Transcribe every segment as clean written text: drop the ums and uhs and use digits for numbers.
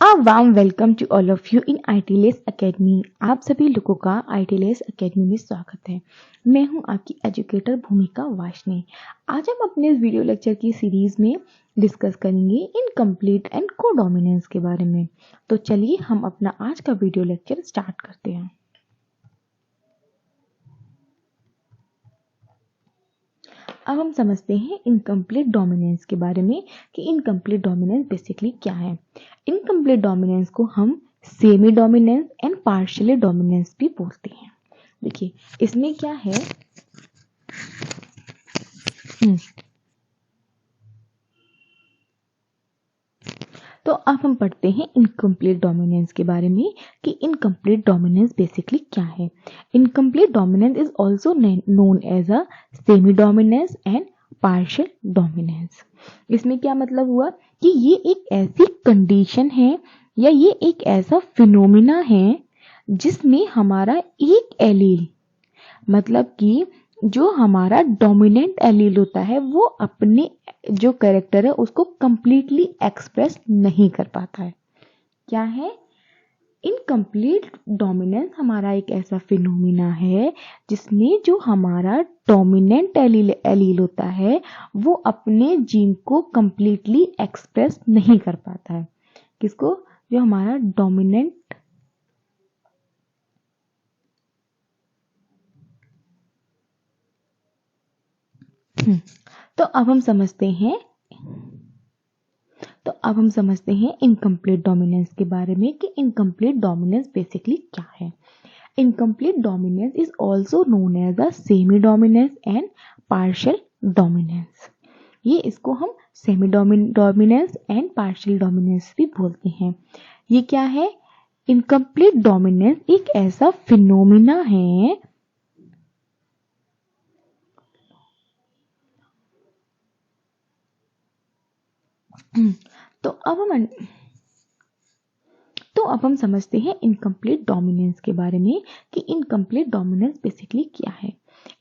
A warm welcome to all of you in आईटीलेस academy. आप सभी लोगों का आईटीलेस एकेडमी में स्वागत है। मैं हूं आपकी एजुकेटर भूमिका वाशनी। आज हम अपने इस वीडियो लेक्चर की सीरीज में डिस्कस करेंगे इनकम्प्लीट एंड कोडोमिनेंस के बारे में। तो चलिए हम अपना आज का वीडियो लेक्चर स्टार्ट करते हैं। अब हम समझते हैं इनकम्प्लीट डोमिनेंस के बारे में कि इनकम्प्लीट डोमिनेंस बेसिकली क्या है। इनकम्प्लीट डोमिनेंस को हम semi dominance and partially dominance भी बोलते हैं। देखिए इसमें क्या है, तो अब हम पढ़ते हैं इनकम्प्लीट डोमिनेंस के बारे में कि इनकम्प्लीट डोमिनेंस बेसिकली क्या है। Incomplete dominance is also known as a semi dominance and partial dominance. इसमें क्या मतलब हुआ कि ये एक ऐसी कंडीशन है या ये एक ऐसा फिनोमिना है जिसमें हमारा एक एलील, मतलब कि जो हमारा डोमिनेंट एलील होता है वो अपने जो कैरेक्टर है उसको कंप्लीटली एक्सप्रेस नहीं कर पाता है। क्या है? इनकम्प्लीट डोमिनेंस हमारा एक ऐसा फिनोमिना है जिसमें जो हमारा डोमिनेंट एलील होता है वो अपने जीन को कंप्लीटली एक्सप्रेस नहीं कर पाता है। किसको? जो हमारा डोमिनेंट तो अब हम समझते हैं इनकम्प्लीट डोमिनेंस के बारे में कि इनकम्प्लीट डोमिनेंस बेसिकली क्या है। Incomplete dominance is also known as a semi dominance and partial dominance. ये इसको हम semi dominance and partial dominance भी बोलते हैं। ये क्या है? इनकम्प्लीट डोमिनेंस एक ऐसा फिनोमिना है तो अब हम समझते हैं इनकम्प्लीट डोमिनेंस के बारे में कि इनकम्प्लीट डोमिनेंस बेसिकली क्या है।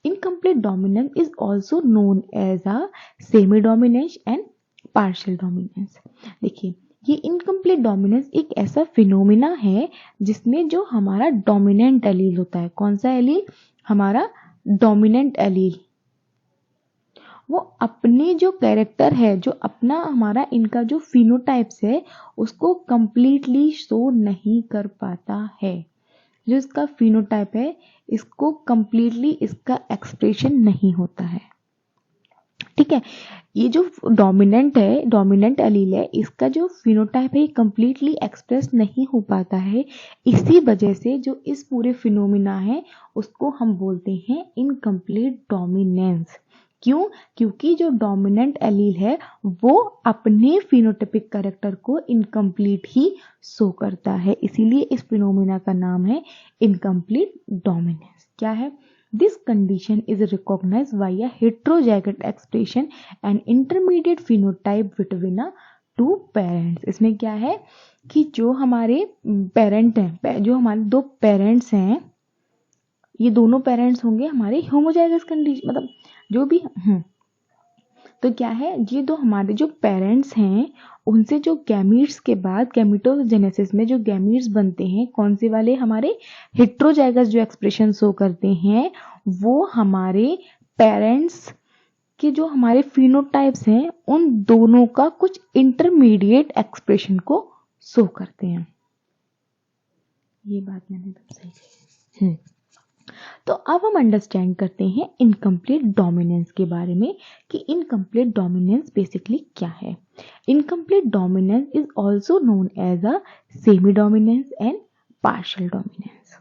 Incomplete dominance is also known as a semi dominance and partial dominance. देखिए ये इनकम्प्लीट डोमिनेंस एक ऐसा फिनोमिना है जिसमें जो हमारा डोमिनेंट एलील होता है, कौन सा एलील? हमारा डोमिनेंट एलील, वो अपने जो कैरेक्टर है, जो अपना हमारा इनका जो फिनोटाइप्स है उसको कंप्लीटली शो नहीं कर पाता है। जो इसका फिनोटाइप है इसको कंप्लीटली इसका एक्सप्रेशन नहीं होता है। ठीक है, ये जो डोमिनेंट है, डोमिनेंट एलील है, इसका जो फिनोटाइप है कंप्लीटली एक्सप्रेस नहीं हो पाता है। इसी वजह से जो इस पूरे फिनोमिना है उसको हम बोलते हैं इनकम्प्लीट डोमिनेंस। क्यों? क्योंकि जो डोमिनेंट एलील है वो अपने फिनोटाइपिक कैरेक्टर को इनकम्प्लीट ही शो करता है, इसीलिए इस फिनोमिना का नाम है इनकम्प्लीट डोमिनेंस। क्या है? This condition is recognized by a heterozygous expression and intermediate phenotype between two parents। इसमें क्या है कि जो हमारे पेरेंट हैं, जो हमारे दो पेरेंट्स हैं, ये दोनों पेरेंट्स होंगे हमारे होमोजाइगस कंडीशन, मतलब जो भी तो क्या है, ये दो हमारे जो पेरेंट्स हैं उनसे जो गैमीट्स के बाद गैमीटोजेनेसिस में जो गैमीट्स बनते हैं, कौन से वाले? हमारे हेट्रोजाइगस जो एक्सप्रेशन शो करते हैं वो हमारे पेरेंट्स के जो हमारे फिनोटाइप्स हैं उन दोनों का कुछ इंटरमीडिएट एक्सप्रेशन को शो करते हैं। ये बात मैंने तो सही कही। तो अब हम अंडरस्टैंड करते हैं इनकम्प्लीट डोमिनेंस के बारे में कि इनकम्प्लीट डोमिनेंस बेसिकली क्या है। Incomplete dominance is also known as a semi dominance and partial dominance.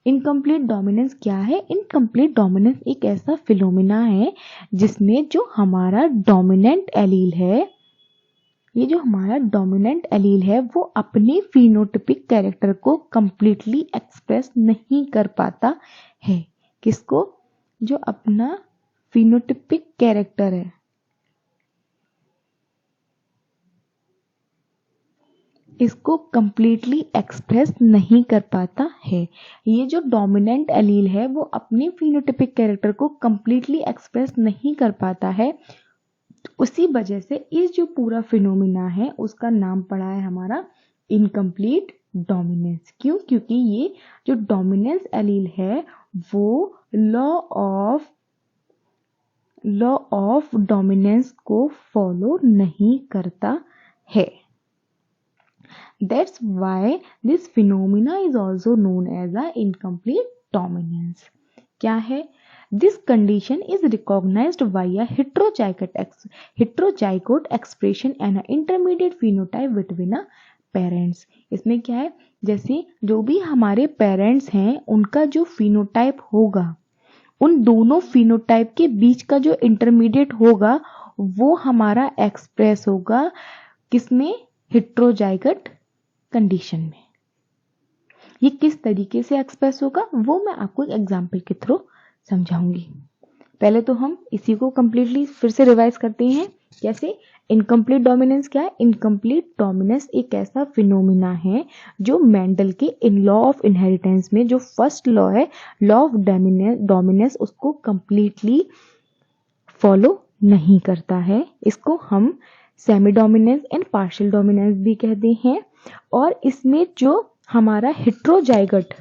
Incomplete dominance क्या है? इनकम्प्लीट डोमिनेंस एक ऐसा फिनोमिना है जिसमें जो हमारा डोमिनेंट एलील है, ये जो हमारा डोमिनेंट एलील है वो अपने फिनोटाइपिक कैरेक्टर को कंप्लीटली एक्सप्रेस नहीं कर पाता है। किसको? जो अपना फिनोटाइपिक कैरेक्टर है, इसको कंप्लीटली एक्सप्रेस नहीं कर पाता है। ये जो डोमिनेंट एलील है वो अपने फिनोटाइपिक कैरेक्टर को कंप्लीटली एक्सप्रेस नहीं कर पाता है। उसी वजह से इस जो पूरा फिनोमिना है उसका नाम पड़ा है हमारा इनकम्प्लीट डोमिनेंस। क्यों? क्योंकि ये जो डोमिनेंस एलील है वो लॉ ऑफ डोमिनेंस को फॉलो नहीं करता है। That's why this phenomena is also known as a incomplete dominance. क्या है? This condition is recognized by a heterozygote expression and an intermediate phenotype between a parents. इसमें क्या है? जैसे जो भी हमारे पेरेंट्स हैं उनका जो फिनोटाइप होगा, उन दोनों फिनोटाइप के बीच का जो इंटरमीडिएट होगा वो हमारा एक्सप्रेस होगा किसमें? हेटेरोजाइगोट कंडीशन में। ये किस तरीके से एक्सप्रेस होगा वो मैं आपको एक एग्जांपल के थ्रू समझाऊंगी। पहले तो हम इसी को कंप्लीटली फिर से रिवाइज करते हैं। कैसे? इनकम्प्लीट डोमिनेंस क्या है? इनकम्प्लीट डोमिनेंस एक ऐसा फिनोमिना है जो मेंडल के इन लॉ ऑफ इनहेरिटेंस में जो फर्स्ट लॉ है, लॉ ऑफ डोमिनेंस, उसको कंप्लीटली फॉलो नहीं करता है। इसको हम semi dominance and partial dominance भी कहते हैं। और इसमें जो हमारा हेटेरोजाइगोट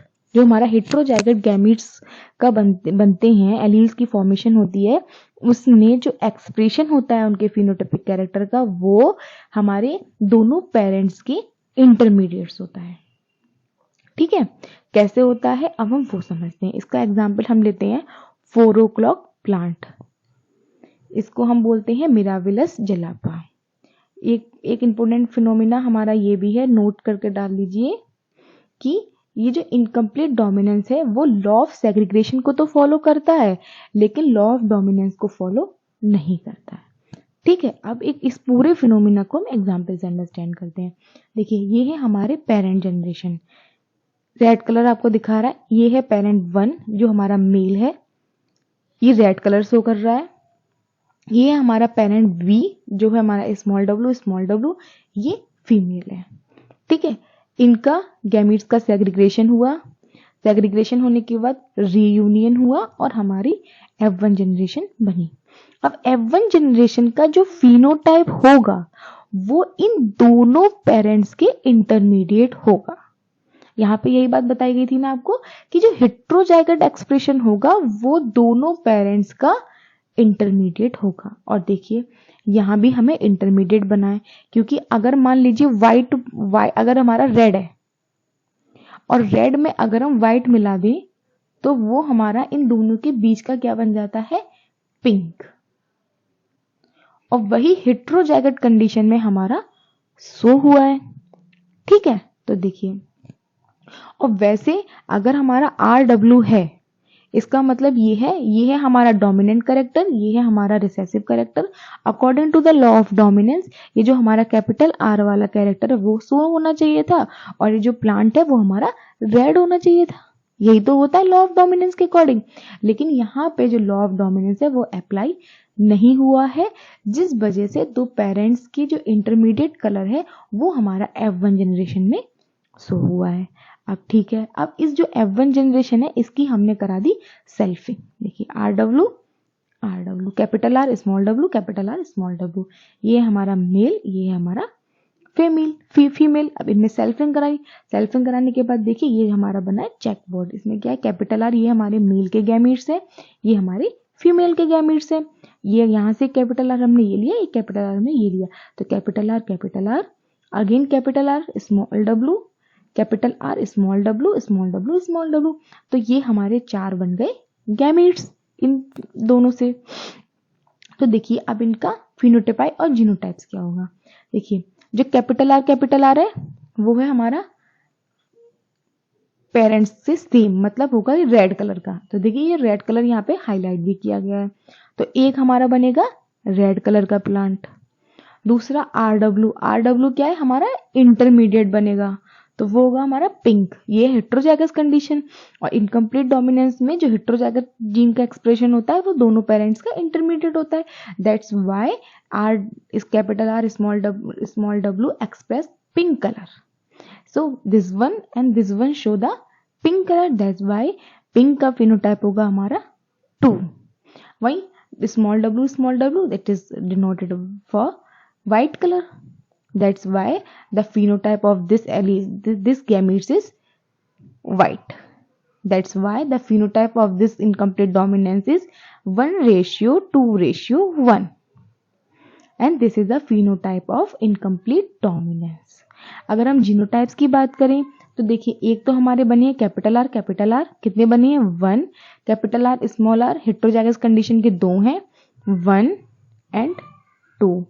गैमीट्स का बनते हैं, एलील्स की फॉर्मेशन होती है, उसमें जो एक्सप्रेशन होता है उनके फिनोटाइपिक कैरेक्टर का वो हमारे दोनों पेरेंट्स के इंटरमीडिएट्स होता है। ठीक है? कैसे होता है अब हम वो समझते हैं। इसका एग्जाम्पल हम लेते हैं 4 o'clock प्लांट। इसको हम बोलते हैं मिराविलस जलापा। एक इंपोर्टेंट फिनोमिना हमारा ये भी है, नोट करके डाल लीजिए कि ये जो इनकम्प्लीट डोमिनेंस है वो लॉ ऑफ सेग्रीगेशन को तो फॉलो करता है लेकिन लॉ ऑफ डोमिनेंस को फॉलो नहीं करता है। ठीक है? अब इस पूरे फिनोमिना को हम एग्जाम्पल से अंडरस्टैंड करते हैं। देखिए, ये है हमारे पेरेंट जनरेशन। रेड कलर आपको दिखा रहा है, ये है पेरेंट 1 जो हमारा मेल है, ये रेड कलर शो कर रहा है। ये है हमारा पेरेंट V जो है हमारा स्मॉल w, ये फीमेल है। ठीक है? इनका गैमीट्स का सेग्रीगेशन हुआ, सेग्रीगेशन होने के बाद रीयूनियन हुआ और हमारी F1 जनरेशन बनी। अब F1 जनरेशन का जो फिनोटाइप होगा वो इन दोनों पेरेंट्स के इंटरमीडिएट होगा। यहाँ पे यही बात बताई गई थी ना आपको कि जो हेटेरोजाइगोट एक्सप्रेशन होगा वो दोनों पेरेंट्स का इंटरमीडिएट होगा। और देखिए यहाँ भी हमें इंटरमीडिएट बनाए, क्योंकि अगर मान लीजिए अगर हमारा रेड है और रेड में अगर हम व्हाइट मिला दें तो वो हमारा इन दोनों के बीच का क्या बन जाता है? पिंक। और वही हेटेरोजाइगोट कंडीशन में हमारा शो हुआ है। ठीक है? तो देखिए, और वैसे अगर हमारा RW है, इसका मतलब ये है हमारा डोमिनेंट कैरेक्टर, ये है हमारा recessive character. According to the law of dominance ये जो हमारा कैपिटल R वाला कैरेक्टर है वो शो होना चाहिए था और ये जो प्लांट है वो हमारा रेड होना चाहिए था। यही तो होता है लॉ ऑफ डोमिनेंस के अकॉर्डिंग। लेकिन यहाँ पे जो लॉ ऑफ डोमिनेंस है वो अप्लाई नहीं हुआ है, जिस वजह से दो पेरेंट्स की जो इंटरमीडिएट कलर है वो हमारा F1 जनरेशन में शो हुआ है। अब ठीक है, अब इस जो F1 जनरेशन है इसकी हमने करा दी सेल्फिंग। देखिए RW capital R small w capital R small w, ये हमारा मेल, ये हमारा फीमेल। अब इनमें सेल्फिंग कराई, सेल्फिंग कराने के बाद देखिए ये हमारा बना है चेक बोर्ड। इसमें क्या है? कैपिटल R ये हमारे मेल के गैमीट्स है, ये हमारे फीमेल के गैमीट्स है। ये यहाँ से कैपिटल R हमने ये लिया, ये कैपिटल R हमने ये लिया, तो capital R again capital R small w, capital R small w small w small w। तो ये हमारे 4 बन गए गैमीट्स इन दोनों से। तो देखिए अब इनका फिनोटाइप और जीनोटाइप्स क्या होगा। देखिए जो कैपिटल R है वो है हमारा पेरेंट्स से सेम, मतलब होगा ये रेड कलर का। तो देखिए ये रेड कलर यहाँ पे हाईलाइट भी किया गया है। तो एक हमारा बनेगा रेड कलर का प्लांट। दूसरा RW क्या है? हमारा इंटरमीडिएट बनेगा, तो वो होगा हमारा पिंक। ये हेटेरोजाइगस कंडीशन। और इनकम्प्लीट डोमिनेंस में जो हेटेरोजाइगस जीन का एक्सप्रेशन होता है वो दोनों पेरेंट्स का इंटरमीडिएट होता है। That's why capital R small w express pink colour. So this one and this one show the pink colour, that's why pink का फिनोटाइप होगा हमारा 2। वही small w that is denoted for white colour. That's why the phenotype of this gametes is white. That's why the phenotype of this incomplete dominance is 1:2:1. And this is the phenotype of incomplete dominance. अगर हम genotypes की बात करें तो देखिए, एक तो हमारे बने हैं कैपिटल आर कितने बने हैं 1, capital R small R heterozygous condition के 2 हैं 1 and 2,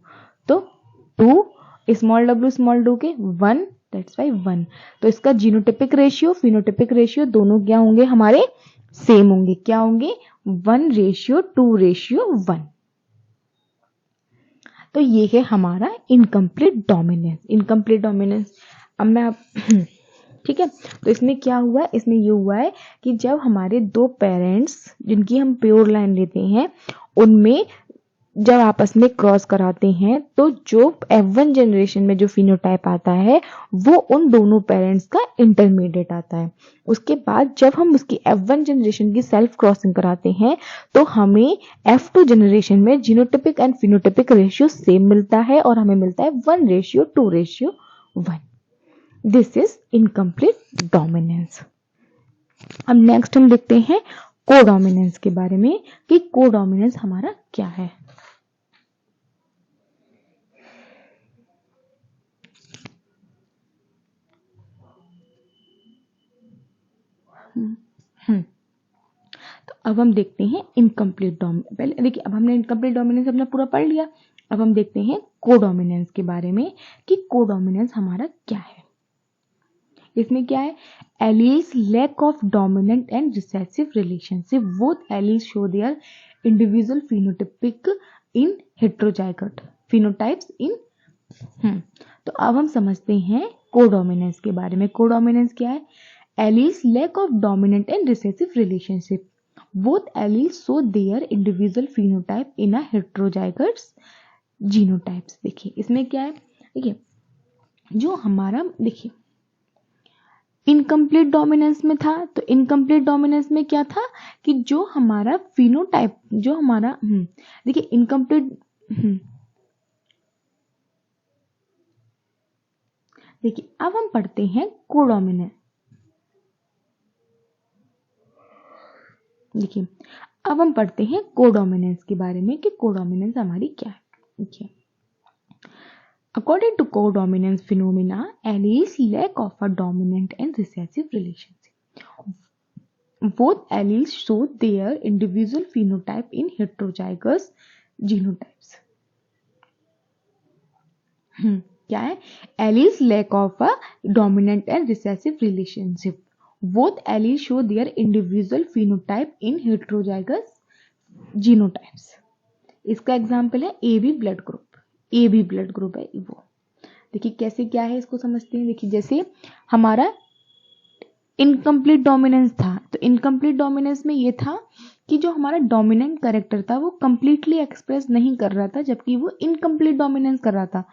तो 2 स्मॉल w के 1, दैट्स वाई 1। तो इसका जीनोटिपिक रेशियो फिनोटिपिक रेशियो दोनों क्या होंगे हमारे सेम होंगे, क्या होंगे 1:2:1। तो ये है हमारा इनकम्प्लीट डोमिनेंस। अब मैं ठीक है, तो इसमें क्या हुआ है, इसमें ये हुआ है कि जब हमारे दो पेरेंट्स जिनकी हम प्योर लाइन लेते हैं उनमें जब आपस में क्रॉस कराते हैं तो जो F1 जनरेशन में जो फिनोटाइप आता है वो उन दोनों पेरेंट्स का इंटरमीडिएट आता है। उसके बाद जब हम उसकी F1 जनरेशन की सेल्फ क्रॉसिंग कराते हैं तो हमें F2 जनरेशन में genotypic and phenotypic ratio same मिलता है और हमें मिलता है 1:2:1। This is incomplete dominance. अब नेक्स्ट हम देखते हैं कोडोमिनेंस के बारे में कि कोडोमिनेंस हमारा क्या है। तो अब हम देखते हैं इनकम्प्लीट डोमिनेंस। पहले देखिए, अब हमने इनकम्प्लीट डोमिनेंस अपना पूरा पढ़ लिया। अब हम देखते हैं कोडोमिनेंस के बारे में कि कोडोमिनेंस हमारा क्या है। इसमें क्या है, alleles lack of dominant and recessive relationship, both alleles show their individual phenotypic in heterozygote phenotypes in. तो अब हम समझते हैं कोडोमिनेंस के बारे में। कोडोमिनेंस क्या है, alleles lack of dominant and recessive relationship, both alleles show their individual phenotype in a heterozygous genotypes। देखिए इसमें क्या है, देखिए जो हमारा देखिए इनकम्प्लीट डोमिनेंस में था, तो इनकम्प्लीट डोमिनेंस में क्या था कि जो हमारा फिनोटाइप जो हमारा देखिए इनकम्प्लीट देखिए अब हम पढ़ते हैं कोडोमिनेंस। देखिए अब हम पढ़ते हैं कोडोमिनेंस के बारे में कि कोडोमिनेंस हमारी क्या है। देखिए according to codominance phenomena, alleles lack of a dominant and recessive relationship, both alleles show their individual phenotype in heterozygous genotypes। क्या है, alleles lack of a dominant and recessive relationship, both alleles show their individual phenotype in heterozygous genotypes। इसका example है AB blood group. AB blood group है वो। देखिए कैसे क्या है इसको समझते हैं। देखिए जैसे हमारा इनकम्प्लीट डोमिनेंस था, तो इनकम्प्लीट डोमिनेंस में ये था कि जो हमारा डोमिनेंट कैरेक्टर था वो कंप्लीटली एक्सप्रेस नहीं कर रहा था, जबकि वो इनकम्प्लीट डोमिनेंस कर रहा था,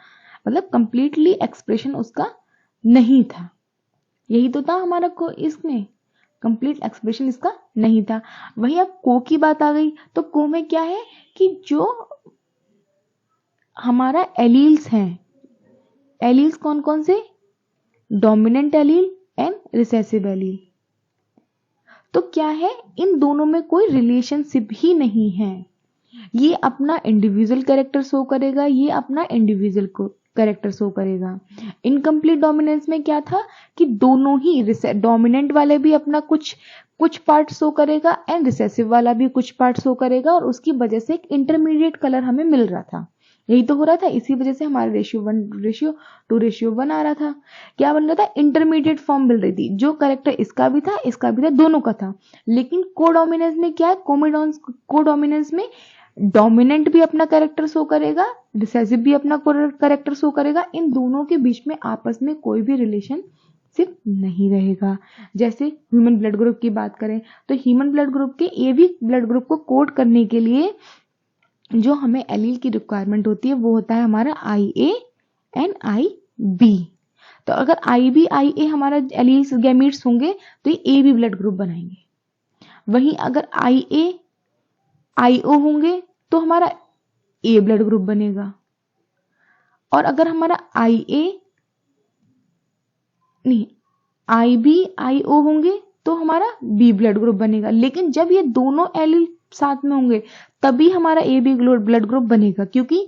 मतलब कंप्लीटली एक्सप्रेशन उसका नहीं था। यही तो था हमारा को इसमें कंप्लीट एक्सप्रेशन इसका नहीं था। वही अब को की बात आ गई, तो को में क्या है कि जो हमारा एलील्स हैं, एलील्स कौन कौन से, dominant allele and recessive allele, तो क्या है इन दोनों में कोई रिलेशनशिप ही नहीं है। ये अपना इंडिविजुअल कैरेक्टर शो करेगा, ये अपना इंडिविजुअल को कैरेक्टर शो करेगा। इनकम्प्लीट डोमिनेंस में क्या था कि दोनों ही डोमिनेंट वाले भी अपना कुछ पार्ट शो करेगा एंड रिसेसिव वाला भी कुछ पार्ट शो करेगा, और उसकी वजह से एक इंटरमीडिएट कलर हमें मिल रहा था। यही तो हो रहा था, इसी वजह से हमारा रेशियो 1:2:1 आ रहा था। क्या बन रहा था, इंटरमीडिएट फॉर्म मिल रही थी, जो कैरेक्टर इसका भी था दोनों का था। लेकिन कोडोमिनेंस में क्या है, कोडोमिनेंस में डोमिनेंट भी अपना कैरेक्टर शो करेगा, रिसेसिव भी अपना कैरेक्टर शो करेगा, इन दोनों के बीच में आपस में कोई भी रिलेशन सिर्फ नहीं रहेगा। जैसे ह्यूमन ब्लड ग्रुप की बात करें तो ह्यूमन ब्लड ग्रुप के AB ब्लड ग्रुप को कोड करने के लिए जो हमें एलील की रिक्वायरमेंट होती है वो होता है हमारा IA एंड IB। तो अगर IB IA हमारा एलील्स गैमीट्स होंगे तो ये AB ब्लड ग्रुप बनाएंगे। वहीं अगर IA IO होंगे तो हमारा A ब्लड ग्रुप बनेगा। और अगर हमारा IA नहीं IB IO होंगे तो हमारा B ब्लड ग्रुप बनेगा। लेकिन जब ये दोनों एलील साथ में होंगे तभी हमारा AB ब्लड ग्रुप बनेगा, क्योंकि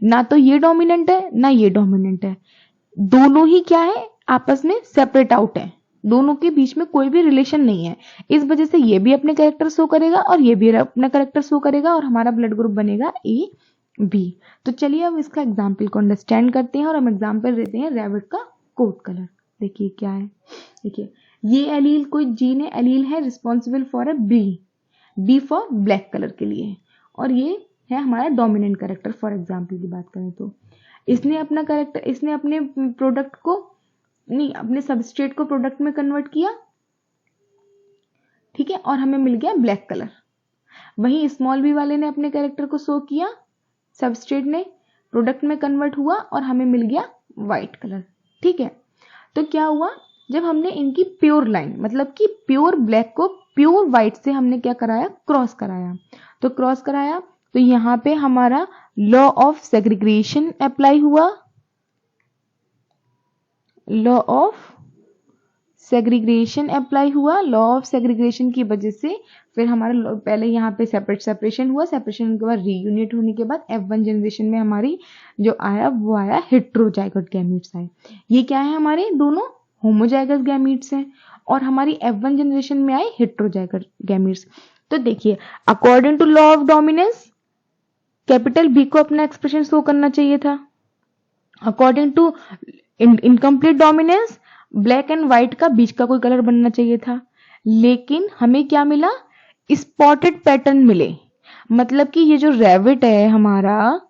ना तो ये डोमिनेंट है ना ये डोमिनेंट है, दोनों ही क्या है आपस में सेपरेट आउट है, दोनों के बीच में कोई भी रिलेशन नहीं है। इस वजह से ये भी अपने कैरेक्टर शो करेगा और ये भी अपना कैरेक्टर शो करेगा और हमारा ब्लड ग्रुप बनेगा AB। तो चलिए अब इसका एग्जाम्पल को अंडरस्टैंड करते हैं और हम एग्जाम्पल देते हैं रैबिट का कोट कलर। देखिए क्या है, देखिए ये एलील कोई जीन है, एलील है responsible for a B for black colour के लिए, और ये है हमारा डोमिनेंट कैरेक्टर। फॉर एग्जाम्पल की बात करें तो इसने अपना कैरेक्टर, इसने अपने प्रोडक्ट को नहीं अपने सबस्ट्रेट को प्रोडक्ट में कन्वर्ट किया, ठीक है, और हमें मिल गया ब्लैक कलर। वहीं स्मॉल बी वाले ने अपने कैरेक्टर को शो किया, सबस्ट्रेट ने प्रोडक्ट में कन्वर्ट हुआ और हमें मिल गया व्हाइट कलर। ठीक है, तो क्या हुआ, जब हमने इनकी प्योर लाइन मतलब कि प्योर ब्लैक को प्योर व्हाइट से हमने क्या कराया, क्रॉस कराया। तो क्रॉस कराया तो यहाँ पे हमारा लॉ ऑफ सेग्रीगेशन अप्लाई हुआ, लॉ ऑफ सेग्रीगेशन अप्लाई हुआ। लॉ ऑफ सेग्रीगेशन की वजह से फिर हमारा पहले यहाँ पे सेपरेशन हुआ, सेपरेशन के बाद रीयूनिट होने के बाद F1 जनरेशन में हमारी जो आया वो आया हेट्रोजाइगोट गैमीट्स आए। ये क्या है, हमारे दोनों होमोजाइगस गैमीट्स हैं और हमारी F1 जनरेशन में आए हेट्रोजाइगोट गैमीट्स। तो देखिए according to law of dominance capital B को अपना एक्सप्रेशन शो करना चाहिए था। According to incomplete dominance black and white का बीच का कोई कलर बनना चाहिए था, लेकिन हमें क्या मिला, स्पॉटेड पैटर्न मिले। मतलब कि ये जो रैबिट है हमारा,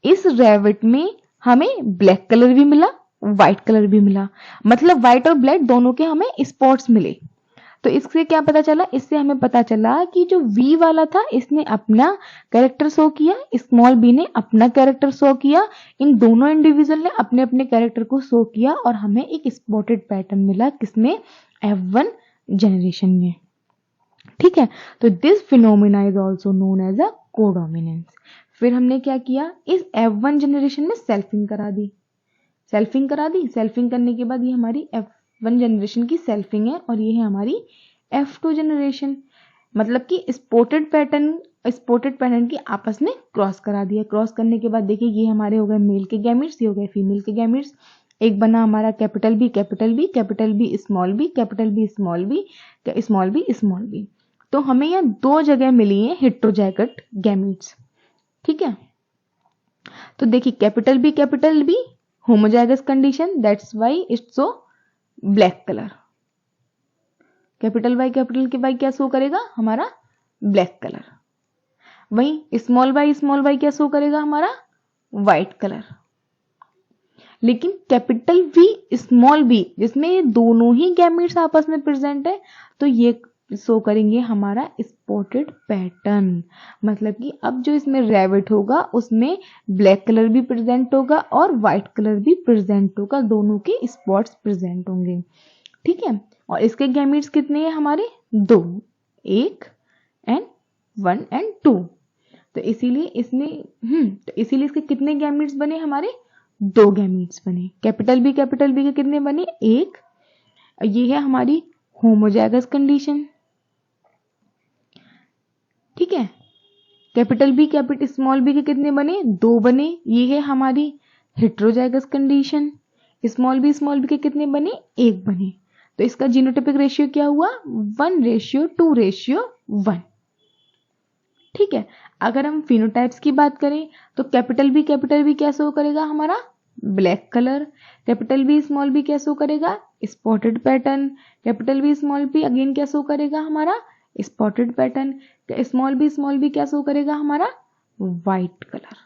इस रैबिट में हमें ब्लैक कलर भी मिला, व्हाइट कलर भी मिला, मतलब व्हाइट और ब्लैक दोनों के हमें स्पॉट्स मिले। तो इससे क्या पता चला, इससे हमें पता चला कि जो V वाला था इसने अपना कैरेक्टर शो किया, स्मॉल b ने अपना कैरेक्टर शो किया, इन दोनों इंडिविजुअल ने अपने अपने कैरेक्टर को शो किया और हमें एक स्पॉटेड पैटर्न मिला, किसमें, F1 जनरेशन में। ठीक है, तो this phenomena is also known as a codominance. फिर हमने क्या किया, इस F1 जनरेशन में सेल्फिंग करा दी, सेल्फिंग करने के बाद ये हमारी F1 जनरेशन की सेल्फिंग है और ये है हमारी F2 जनरेशन। मतलब कि स्पॉटेड पैटर्न की आपस में क्रॉस करा दिया। क्रॉस करने के बाद देखिए ये हमारे हो गए मेल के गैमीट्स, ये हो गए फीमेल के गैमीट्स। एक बना हमारा कैपिटल B स्मॉल b। तो हमें यहाँ दो जगह मिली है हेट्रोजाइगोट गैमीट्स। ठीक है, तो देखिए capital B homozygous condition, that's why it's so black colour. Capital Y क्या शो करेगा, हमारा ब्लैक कलर। वहीं स्मॉल y क्या शो करेगा, हमारा व्हाइट कलर। लेकिन कैपिटल V स्मॉल b जिसमें ये दोनों ही गैमीट्स आपस में प्रेजेंट है, तो ये शो करेंगे हमारा स्पॉटेड पैटर्न। मतलब कि अब जो इसमें रैबिट होगा उसमें ब्लैक कलर भी प्रेजेंट होगा और व्हाइट कलर भी प्रेजेंट होगा, दोनों के स्पॉट्स प्रेजेंट होंगे। ठीक है, और इसके गैमीट्स कितने हैं हमारे, 2, 1 and 1 and 2। तो इसीलिए इसके कितने गैमीट्स बने, हमारे 2 गैमीट्स बने। कैपिटल बी के कितने बने, 1। ये है हमारी होमोजाइगस कंडीशन। ठीक है, स्मॉल b के कितने बने, 2 बने। ये है हमारी हेट्रोजाइगस कंडीशन। स्मॉल b के कितने बने, 1 बने। तो इसका जीनोटाइपिक रेशियो क्या हुआ, 1:2:1। ठीक है, अगर हम फिनोटाइप्स की बात करें तो कैपिटल B क्या शो करेगा, हमारा black colour. Capital B small b क्या शो करेगा, spotted pattern. Capital B small p again क्या शो करेगा, हमारा स्पॉटेड पैटर्न। स्मॉल b क्या शो करेगा, हमारा व्हाइट कलर।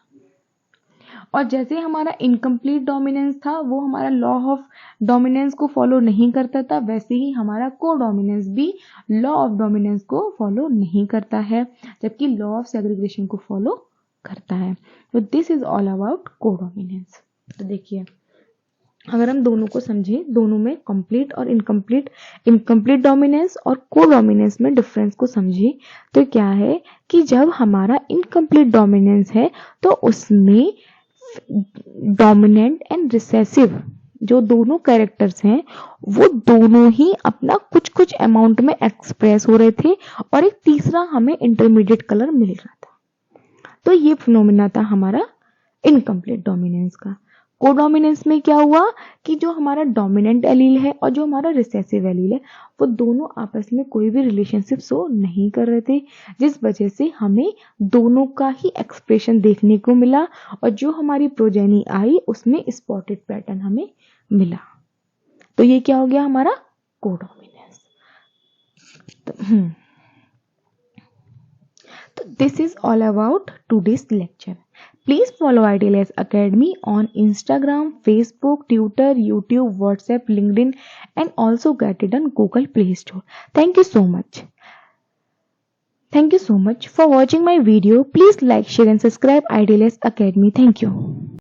और जैसे हमारा इनकम्प्लीट डोमिनेंस था वो हमारा लॉ ऑफ डोमिनेंस को फॉलो नहीं करता था, वैसे ही हमारा कोडोमिनेंस भी लॉ ऑफ डोमिनेंस को फॉलो नहीं करता है, जबकि लॉ ऑफ सेग्रीगेशन को फॉलो करता है। तो this is all about codominance. तो देखिए अगर हम दोनों को समझें, दोनों में कंप्लीट और इनकम्प्लीट डोमिनेंस और कोडोमिनेंस में डिफरेंस को समझें, तो क्या है कि जब हमारा इनकम्प्लीट डोमिनेंस है तो उसमें डोमिनेंट एंड रिसेसिव जो दोनों कैरेक्टर्स हैं वो दोनों ही अपना कुछ कुछ अमाउंट में एक्सप्रेस हो रहे थे और एक तीसरा हमें इंटरमीडिएट कलर मिल रहा था। तो ये फिनोमिना था हमारा इनकम्प्लीट डोमिनेंस का। कोडोमिनेंस में क्या हुआ कि जो हमारा डोमिनेंट एलील है और जो हमारा रिसेसिव एलील है वो दोनों आपस में कोई भी रिलेशनशिप शो नहीं कर रहे थे, जिस वजह से हमें दोनों का ही एक्सप्रेशन देखने को मिला और जो हमारी प्रोजेनी आई उसमें स्पॉटेड पैटर्न हमें मिला। तो ये क्या हो गया हमारा कोडोमिनेंस। तो this is all about today's lecture. Please follow IDLS Academy on Instagram, Facebook, Twitter, YouTube, WhatsApp, LinkedIn, and also get it on Google Play Store. Thank you so much. Thank you so much for watching my video. Please like, share, and subscribe IDLS Academy. Thank you.